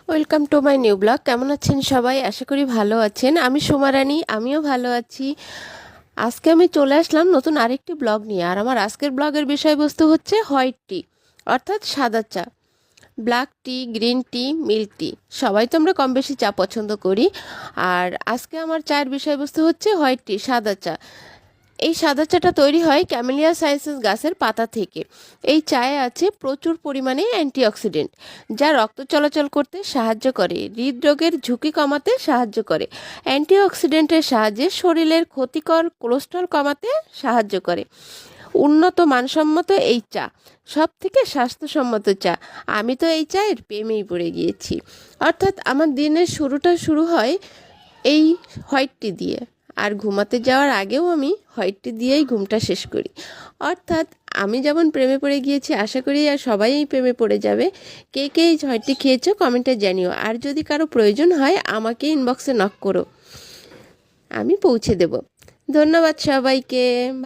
Welcome to my new blog. কেমন আছেন সবাই? আশা করি ভালো আছেন। আমি সোমা রানী, আমিও ভালো আছি। আজকে আমি চলে আসলাম নতুন আরেকটি ব্লগ নিয়ে। আর আমার আজকের ব্লগের বিষয়বস্তু হচ্ছে হোয়াইট টি, অর্থাৎ সাদা চা। ব্ল্যাক টি, গ্রিন টি, মিল্ক টি, সবাই তো আমরা কম বেশি চা পছন্দ করি। আর আজকে আমার চায়ের বিষয়বস্তু হচ্ছে হোয়াইট টি, সাদা চা। এই সাদা চাটা তৈরি হয় ক্যামেলিয়া সাইন্সেস গাছের পাতা থেকে। এই চায়ে আছে প্রচুর পরিমাণে অ্যান্টিঅক্সিডেন্ট, যা রক্ত চলাচল করতে সাহায্য করে, হৃদরোগের ঝুঁকি কমাতে সাহায্য করে, অ্যান্টিঅক্সিডেন্টের সাহায্যে শরীরের ক্ষতিকর কোলেস্ট্রল কমাতে সাহায্য করে। উন্নত মানসম্মত এই চা, সব থেকে স্বাস্থ্যসম্মত চা। আমি তো এই চায়ের প্রেমেই পড়ে গিয়েছি। অর্থাৎ আমার দিনের শুরুটা শুরু হয় এই হোয়াইট টি দিয়ে। আর ঘুমাতে যাওয়ার আগেও আমি হোয়াইট টি দিয়েই ঘুমটা শেষ করি। অর্থাৎ আমি যেমন প্রেমে পড়ে গিয়েছি, আশা করি আর সবাই এই প্রেমে পড়ে যাবে। কে কে এই হোয়াইট টি খেয়েছো কমেন্টে জানিও। আর যদি কারো প্রয়োজন হয় আমাকে ইনবক্সে নক করো, আমি পৌঁছে দেব। ধন্যবাদ সবাইকে।